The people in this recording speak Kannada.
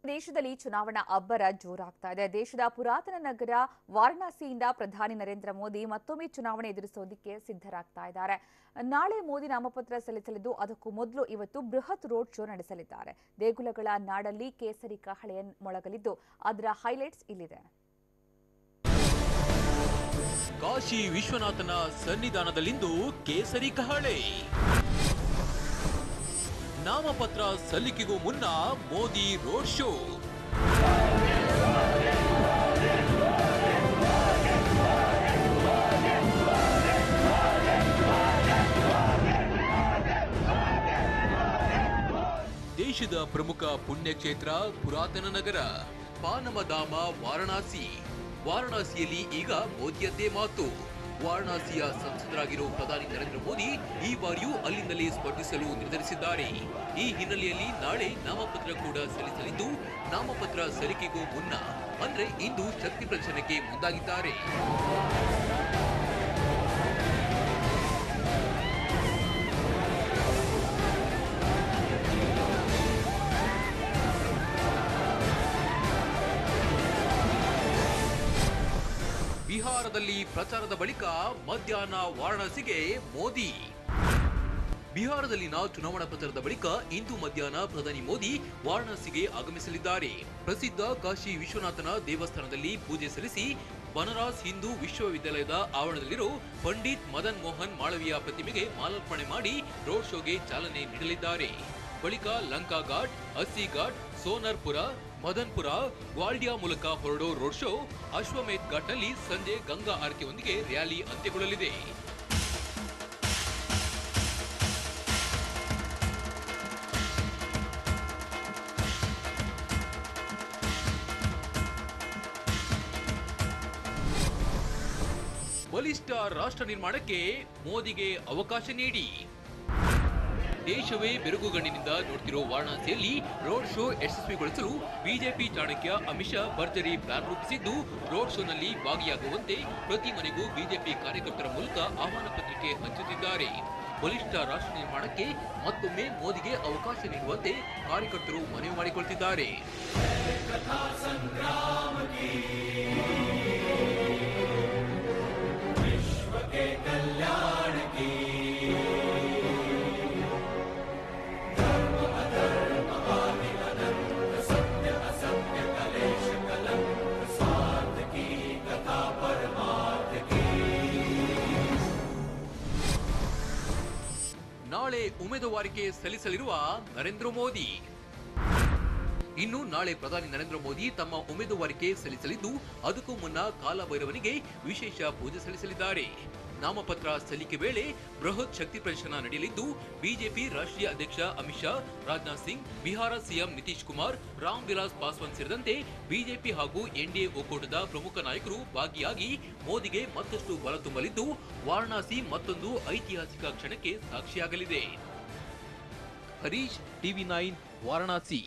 ದೇಶದಲ್ಲಿ ಚುನಾವಣಾ ಅಬ್ಬರ ಜೋರಾಗ್ತಾ ಇದೆ. ದೇಶದ ಪುರಾತನ ನಗರ ವಾರಣಾಸಿಯಿಂದ ಪ್ರಧಾನಿ ನರೇಂದ್ರ ಮೋದಿ ಮತ್ತೊಮ್ಮೆ ಚುನಾವಣೆ ಎದುರಿಸೋದಕ್ಕೆ ಸಿದ್ಧರಾಗ್ತಾ ಇದ್ದಾರೆ. ನಾಳೆ ಮೋದಿ ನಾಮಪತ್ರ ಸಲ್ಲಿಸಲಿದ್ದು ಅದಕ್ಕೂ ಮೊದಲು ಇವತ್ತು ಬೃಹತ್ ರೋಡ್ ಶೋ ನಡೆಸಲಿದ್ದಾರೆ. ದೇಗುಲಗಳ ನಾಡಲ್ಲಿ ಕೇಸರಿ ಕಹಳೆ ಮೊಳಗಲಿದ್ದು ಅದರ ಹೈಲೈಟ್ಸ್ ಇಲ್ಲಿದೆ. ಕಾಶಿ ವಿಶ್ವನಾಥನ ಸನ್ನಿಧಾನದಲ್ಲಿಂದು ಕೇಸರಿ ಕಹಳೆ. ನಾಮಪತ್ರ ಸಲ್ಲಿಕೆಗೂ ಮುನ್ನ ಮೋದಿ ರೋಡ್ ಶೋ. ದೇಶದ ಪ್ರಮುಖ ಪುಣ್ಯಕ್ಷೇತ್ರ ಪುರಾತನ ನಗರ ಪಾನಮಧಾಮ ವಾರಣಾಸಿ. ವಾರಣಾಸಿಯಲ್ಲಿ ಈಗ ಮೋದಿಯದ್ದೇ ಮಾತು. ವಾರಣಾಸಿಯ ಸಂಸದರಾಗಿರೋ ಪ್ರಧಾನಿ ನರೇಂದ್ರ ಮೋದಿ ಈ ಬಾರಿಯೂ ಅಲ್ಲಿಂದಲೇ ಸ್ಪರ್ಧಿಸಲು ನಿರ್ಧರಿಸಿದ್ದಾರೆ. ಈ ಹಿನ್ನೆಲೆಯಲ್ಲಿ ನಾಳೆ ನಾಮಪತ್ರ ಕೂಡ ಸಲ್ಲಿಸಲಿದ್ದು ನಾಮಪತ್ರ ಸಲ್ಲಿಕೆಗೂ ಮುನ್ನ ಅಂದ್ರೆ ಇಂದು ಶಕ್ತಿ ಪ್ರದರ್ಶನಕ್ಕೆ ಮುಂದಾಗಿದ್ದಾರೆ. ಬಿಹಾರದಲ್ಲಿ ಪ್ರಚಾರದ ಬಳಿಕ ಮಧ್ಯಾಹ್ನ ವಾರಣಾಸಿಗೆ ಮೋದಿ. ಬಿಹಾರದಲ್ಲಿನ ಚುನಾವಣಾ ಪ್ರಚಾರದ ಬಳಿಕ ಇಂದು ಮಧ್ಯಾಹ್ನ ಪ್ರಧಾನಿ ಮೋದಿ ವಾರಣಾಸಿಗೆ ಆಗಮಿಸಲಿದ್ದಾರೆ. ಪ್ರಸಿದ್ಧ ಕಾಶಿ ವಿಶ್ವನಾಥನ ದೇವಸ್ಥಾನದಲ್ಲಿ ಪೂಜೆ ಸಲ್ಲಿಸಿ ಬನಾರಸ್ ಹಿಂದೂ ವಿಶ್ವವಿದ್ಯಾಲಯದ ಆವರಣದಲ್ಲಿರೋ ಪಂಡಿತ್ ಮದನ್ ಮೋಹನ್ ಮಾಳವಿಯಾ ಪ್ರತಿಮೆಗೆ ಮಾಲಾರ್ಪಣೆ ಮಾಡಿ ರೋಡ್ ಶೋಗೆ ಚಾಲನೆ ನೀಡಲಿದ್ದಾರೆ. ಬಳಿಕ ಲಂಕಾ ಘಾಟ್, ಅಸ್ಸಿ ಘಾಟ್, ಸೋನರ್ಪುರ, ಮದನ್ಪುರ, ಗ್ವಾಲ್ಡಿಯಾ ಮೂಲಕ ಹೊರಡೋ ರೋಡ್ ಶೋ ಅಶ್ವಮೇಧ್ ಘಾಟ್ನಲ್ಲಿ ಸಂಜೆ ಗಂಗಾ ಆರತಿಯೊಂದಿಗೆ ರ್ಯಾಲಿ ಅಂತ್ಯಗೊಳ್ಳಲಿದೆ. ಬಲಿಷ್ಠ ರಾಷ್ಟ್ರ ನಿರ್ಮಾಣಕ್ಕೆ ಮೋದಿಗೆ ಅವಕಾಶ ನೀಡಿ. ದೇಶವೇ ಬೆರಗುಗಣ್ಣಿನಿಂದ ನೋಡ್ತಿರೋ ವಾರಣಾಸಿಯಲ್ಲಿ ರೋಡ್ ಶೋ ಯಶಸ್ವಿಗೊಳಿಸಲು ಬಿಜೆಪಿ ಚಾಣಕ್ಯ ಅಮಿತ್ ಶಾ ಭರ್ಜರಿ ಪ್ಲಾನ್ ರೂಪಿಸಿದ್ದು ರೋಡ್ ಶೋನಲ್ಲಿ ಭಾಗಿಯಾಗುವಂತೆ ಪ್ರತಿ ಮನೆಗೂ ಬಿಜೆಪಿ ಕಾರ್ಯಕರ್ತರ ಮೂಲಕ ಆಹ್ವಾನ ಪತ್ರಿಕೆ ಹಂಚುತ್ತಿದ್ದಾರೆ. ಬಲಿಷ್ಠ ರಾಷ್ಟ್ರ ನಿರ್ಮಾಣಕ್ಕೆ ಮತ್ತೊಮ್ಮೆ ಮೋದಿಗೆ ಅವಕಾಶ ನೀಡುವಂತೆ ಕಾರ್ಯಕರ್ತರು ಮನವಿ ಮಾಡಿಕೊಳ್ತಿದ್ದಾರೆ. ನಾಳೆ ಉಮೇದುವಾರಿಕೆ ಸಲ್ಲಿಸಲಿರುವ ನರೇಂದ್ರ ಮೋದಿ. ಇನ್ನು ನಾಳೆ ಪ್ರಧಾನಿ ನರೇಂದ್ರ ಮೋದಿ ತಮ್ಮ ಉಮೇದುವಾರಿಕೆ ಸಲ್ಲಿಸಲಿದ್ದು ಅದಕ್ಕೂ ಮುನ್ನ ಕಾಲಭೈರವನಿಗೆ ವಿಶೇಷ ಪೂಜೆ ಸಲ್ಲಿಸಲಿದ್ದಾರೆ. ನಾಮಪತ್ರ ಸಲ್ಲಿಕೆ ವೇಳೆ ಬೃಹತ್ ಶಕ್ತಿ ಪ್ರದರ್ಶನ ನಡೆಯಲಿದ್ದು ಬಿಜೆಪಿ ರಾಷ್ಟ್ರೀಯ ಅಧ್ಯಕ್ಷ ಅಮಿತ್ ಶಾ, ರಾಜನಾಥ್ ಸಿಂಗ್, ಬಿಹಾರ ಸಿಎಂ ನಿತೀಶ್ ಕುಮಾರ್, ರಾಮ್ ವಿಲಾಸ್ ಪಾಸ್ವಾನ್ ಸೇರಿದಂತೆ ಬಿಜೆಪಿ ಹಾಗೂ ಎನ್ಡಿಎ ಒಕ್ಕೂಟದ ಪ್ರಮುಖ ನಾಯಕರು ಭಾಗಿಯಾಗಿ ಮೋದಿಗೆ ಮತ್ತಷ್ಟು ಬಲ ತುಂಬಲಿದ್ದು ವಾರಣಾಸಿ ಮತ್ತೊಂದು ಐತಿಹಾಸಿಕ ಕ್ಷಣಕ್ಕೆ ಸಾಕ್ಷಿಯಾಗಲಿದೆ. ಹರೀಶ್, ಟಿವಿ9 ವಾರಣಾಸಿ.